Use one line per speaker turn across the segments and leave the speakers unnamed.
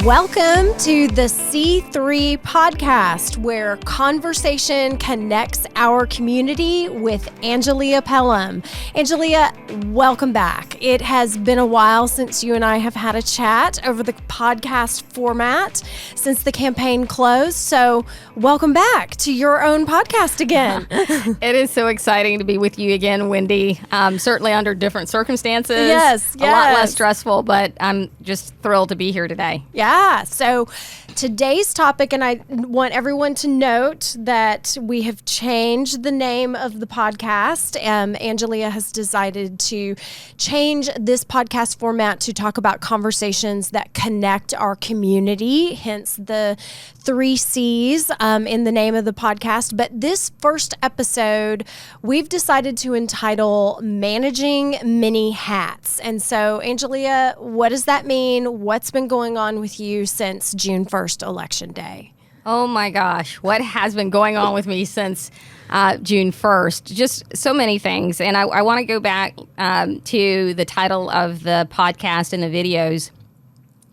Welcome to the C3 podcast, where conversation connects our community with Angelia Pelham. Angelia, welcome back. It has been a while since you and I have had a chat over the podcast format since the campaign closed. So welcome back to your own podcast again.
It is so exciting to be with you again, Wendy. Certainly under different circumstances.
Yes.
A lot less stressful, but I'm just thrilled to be here today.
Yeah. So today's topic, and I want everyone to note that we have changed the name of the podcast. Angelia has decided to change this podcast format to talk about conversations that connect our community, hence the 3 C's in the name of the podcast. But this first episode, we've decided to entitle Managing Many Hats. And so, Angelia, what does that mean? What's been going on with you since June 1st, Election Day?
Oh my gosh, what has been going on with me since June 1st? Just so many things. And I want to go back to the title of the podcast and the videos,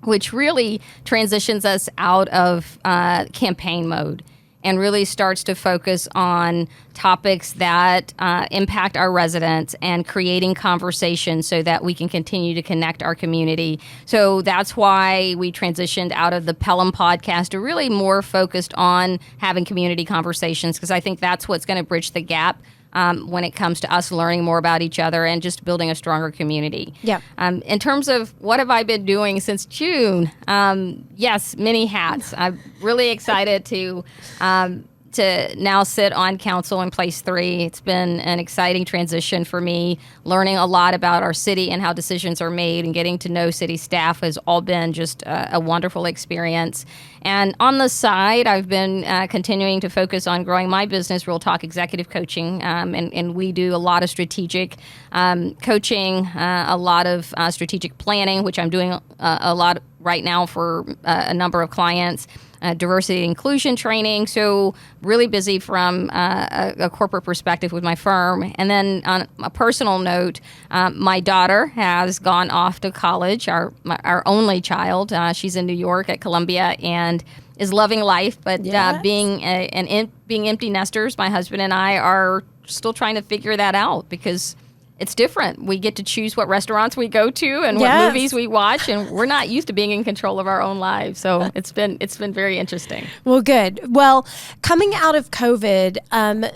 which really transitions us out of campaign mode and really starts to focus on topics that impact our residents and creating conversation so that we can continue to connect our community. So that's why we transitioned out of the Pelham podcast to really more focused on having community conversations, because I think that's what's going to bridge the gap when it comes to us learning more about each other and just building a stronger community.
Yeah.
In terms of what have I been doing since June? Yes, many hats. I'm really excited to now sit on council in place 3. It's been an exciting transition for me, learning a lot about our city and how decisions are made, and getting to know city staff has all been just a wonderful experience. And on the side, I've been continuing to focus on growing my business, Real Talk Executive Coaching, and we do a lot of strategic coaching, a lot of strategic planning, which I'm doing a lot right now for a number of clients. Diversity and inclusion training. So really busy from a corporate perspective with my firm. And then on a personal note, my daughter has gone off to college, our only child. She's in New York at Columbia and is loving life. But
Yes.
being empty nesters, my husband and I are still trying to figure that out, because it's different. We get to choose what restaurants we go to and what
Yes.
movies we watch, and we're not used to being in control of our own lives. So it's been very interesting.
Well, good. Well, coming out of COVID,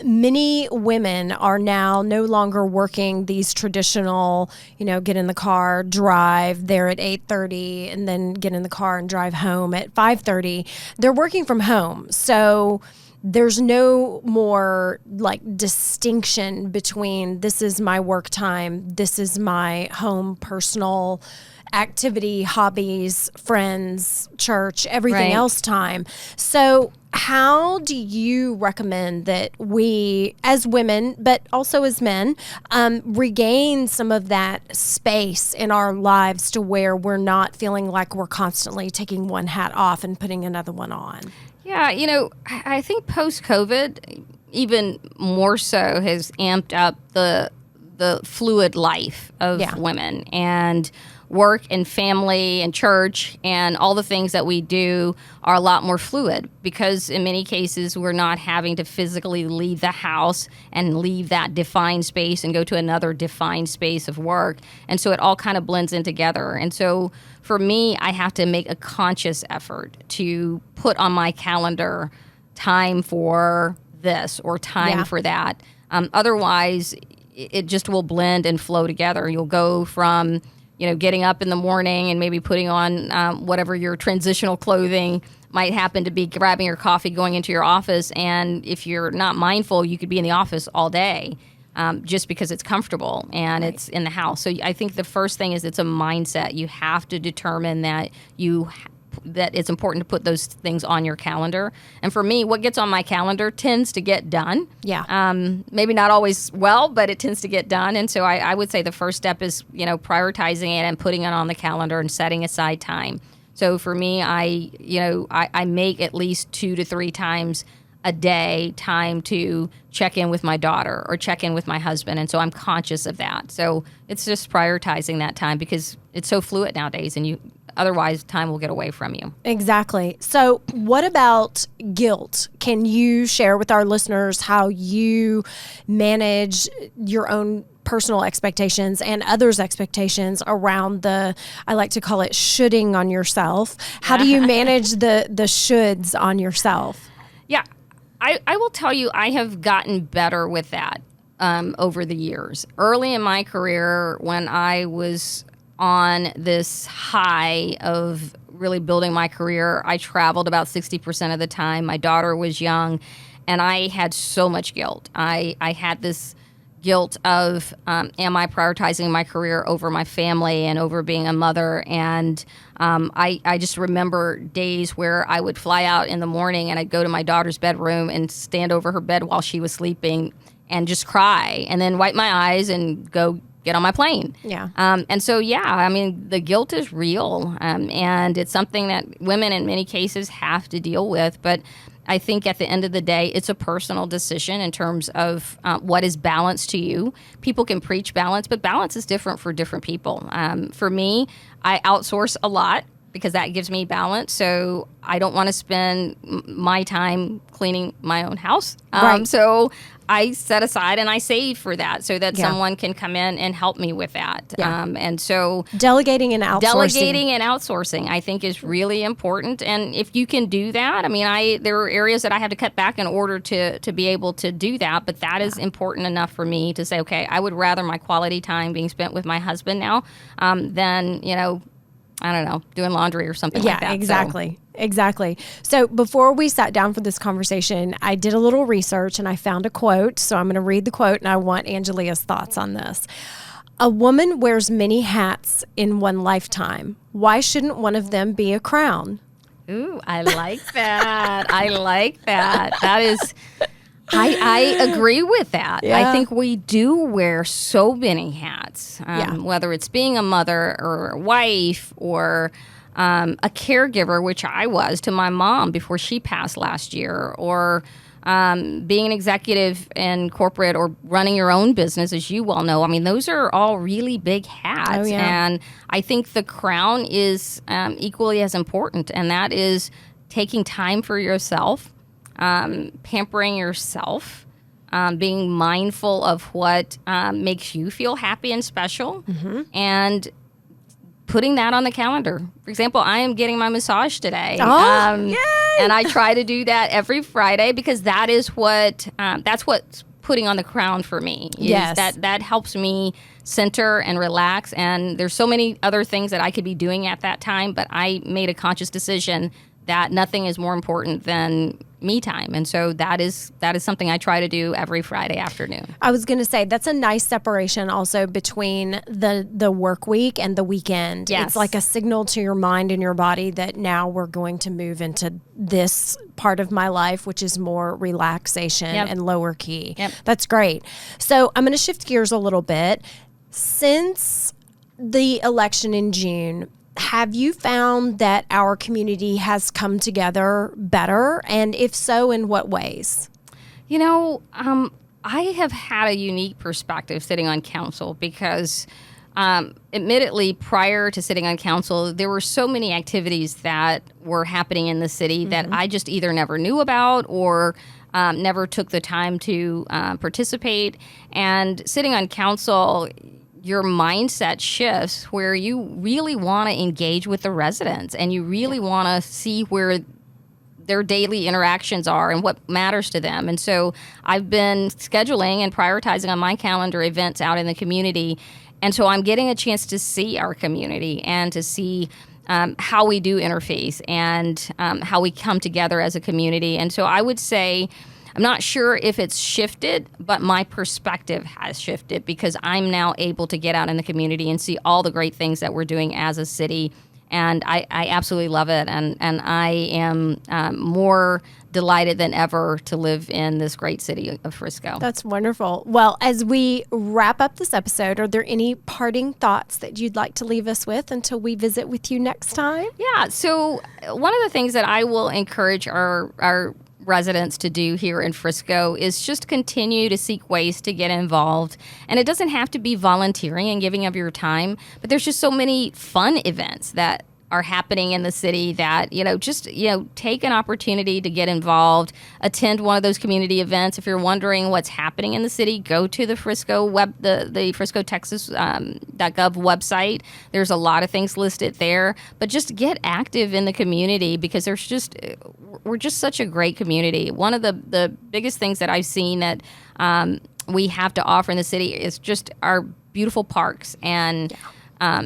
many women are now no longer working these traditional, get in the car, drive there at 8:30, and then get in the car and drive home at 5:30. They're working from home. So there's no more distinction between this is my work time, this is my home personal activity, hobbies, friends, church, everything
Right.
else time. So how do you recommend that we, as women, but also as men, regain some of that space in our lives to where we're not feeling like we're constantly taking one hat off and putting another one on?
Yeah, I think post-COVID, even more so, has amped up the fluid life of women, and work and family and church and all the things that we do are a lot more fluid, because in many cases we're not having to physically leave the house and leave that defined space and go to another defined space of work. And so it all kind of blends in together. And so for me, I have to make a conscious effort to put on my calendar time for this or time for that. Otherwise, it just will blend and flow together. You'll go from getting up in the morning and maybe putting on whatever your transitional clothing might happen to be, grabbing your coffee, going into your office. And if you're not mindful, you could be in the office all day just because it's comfortable and it's in the house. So I think the first thing is it's a mindset. You have to determine that it's important to put those things on your calendar. And for me, what gets on my calendar tends to get done.
Yeah.
Maybe not always well, but it tends to get done. And so I would say the first step is, prioritizing it and putting it on the calendar and setting aside time. So for me, I make at least 2 to 3 times a day time to check in with my daughter or check in with my husband. And so I'm conscious of that. So it's just prioritizing that time because it's so fluid nowadays and otherwise time will get away from you.
Exactly. So what about guilt? Can you share with our listeners how you manage your own personal expectations and others' expectations around I like to call it shoulding on yourself. How do you manage the shoulds on yourself?
Yeah, I will tell you, I have gotten better with that over the years. Early in my career, when I was on this high of really building my career, I traveled about 60% of the time. My daughter was young, and I had so much guilt. I had this guilt of, am I prioritizing my career over my family and over being a mother? And I just remember days where I would fly out in the morning and I'd go to my daughter's bedroom and stand over her bed while she was sleeping and just cry and then wipe my eyes and go get on my plane.
Yeah.
And so, I mean, the guilt is real, and it's something that women in many cases have to deal with. But I think at the end of the day, it's a personal decision in terms of what is balance to you. People can preach balance, but balance is different for different people. For me, I outsource a lot because that gives me balance. So I don't want to spend my time cleaning my own house.
Right.
So I set aside and I save for that so that someone can come in and help me with that.
Yeah.
And so
delegating and
outsourcing, I think, is really important. And if you can do that, I mean, there are areas that I have to cut back in order to be able to do that. But that is important enough for me to say, okay, I would rather my quality time being spent with my husband now than, I don't know, doing laundry or something like that.
Exactly. Exactly. So before we sat down for this conversation, I did a little research and I found a quote. So I'm going to read the quote and I want Angelia's thoughts on this. A woman wears many hats in one lifetime. Why shouldn't one of them be a crown?
Ooh, I like that. I like that. That is... I agree with that.
Yeah.
I think we do wear so many hats, whether it's being a mother or a wife or a caregiver, which I was to my mom before she passed last year, or being an executive in corporate or running your own business, as you well know. I mean, those are all really big hats.
Oh, yeah.
And I think the crown is equally as important, and that is taking time for yourself. Pampering yourself, being mindful of what makes you feel happy and special, and putting that on the calendar. For example, I am getting my massage today.
Yay!
And I try to do that every Friday because that is that's what's putting on the crown for me.
Yes.
That helps me center and relax. And there's so many other things that I could be doing at that time, but I made a conscious decision that nothing is more important than me time. And so that is something I try to do every Friday afternoon.
I was going to say that's a nice separation also between the work week and the weekend.
Yes.
It's like a signal to your mind and your body that now we're going to move into this part of my life, which is more relaxation and lower key.
Yep.
That's great. So I'm going to shift gears a little bit. Since the election in June, have you found that our community has come together better? And if so, in what ways?
I have had a unique perspective sitting on council because admittedly, prior to sitting on council, there were so many activities that were happening in the city that I just either never knew about or never took the time to participate. And sitting on council, your mindset shifts where you really want to engage with the residents and you really want to see where their daily interactions are and what matters to them. And so I've been scheduling and prioritizing on my calendar events out in the community. And so I'm getting a chance to see our community and to see how we do interface and how we come together as a community. And so I would say, I'm not sure if it's shifted, but my perspective has shifted because I'm now able to get out in the community and see all the great things that we're doing as a city. And I absolutely love it. And I am more delighted than ever to live in this great city of Frisco.
That's wonderful. Well, as we wrap up this episode, are there any parting thoughts that you'd like to leave us with until we visit with you next time?
Yeah. So one of the things that I will encourage our residents to do here in Frisco is just continue to seek ways to get involved. And it doesn't have to be volunteering and giving of your time, but there's just so many fun events that are happening in the city that, just, take an opportunity to get involved, attend one of those community events. If you're wondering what's happening in the city, go to the Frisco the Frisco, Texas .gov website. There's a lot of things listed there, but just get active in the community because we're just such a great community. One of the biggest things that I've seen that we have to offer in the city is just our beautiful parks and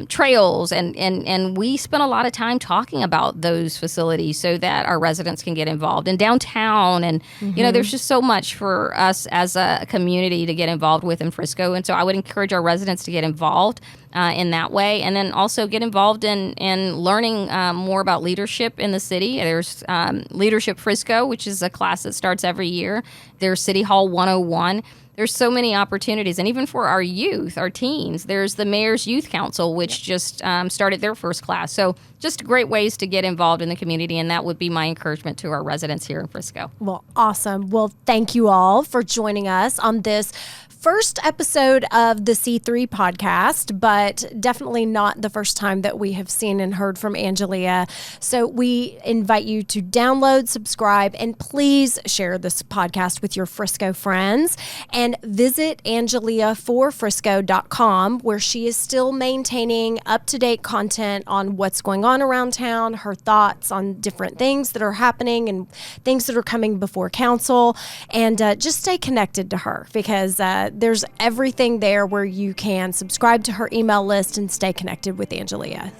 trails, and we spend a lot of time talking about those facilities so that our residents can get involved in downtown. And, there's just so much for us as a community to get involved with in Frisco. And so I would encourage our residents to get involved in that way. And then also get involved in learning more about leadership in the city. There's Leadership Frisco, which is a class that starts every year. There's City Hall 101. There's so many opportunities. And even for our youth, our teens, there's the Mayor's Youth Council, which just started their first class. So just great ways to get involved in the community. And that would be my encouragement to our residents here in Frisco.
Well, awesome. Well, thank you all for joining us on this first episode of the C3 podcast, but definitely not the first time that we have seen and heard from Angelia. So we invite you to download, subscribe, and please share this podcast with your Frisco friends. And visit AngeliaForFrisco.com, where she is still maintaining up-to-date content on what's going on around town, her thoughts on different things that are happening and things that are coming before council. And just stay connected to her because there's everything there where you can subscribe to her email list and stay connected with Angelia.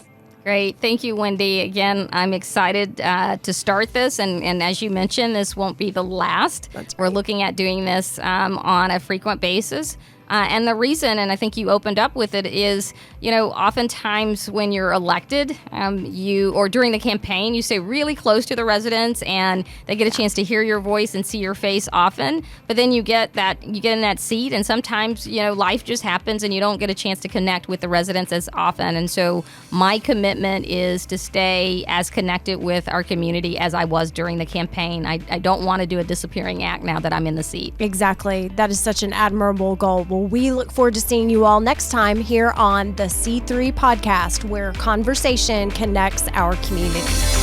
Great. Thank you, Wendy. Again, I'm excited to start this. And as you mentioned, this won't be the last.
That's right.
We're looking at doing this on a frequent basis. And the reason, and I think you opened up with it, is, oftentimes when you're elected, or during the campaign, you stay really close to the residents and they get a chance to hear your voice and see your face often. But then you get in that seat, and sometimes, life just happens and you don't get a chance to connect with the residents as often. And so my commitment is to stay as connected with our community as I was during the campaign. I don't want to do a disappearing act now that I'm in the seat.
Exactly. That is such an admirable goal. Well, we look forward to seeing you all next time here on the C3 podcast, where conversation connects our community.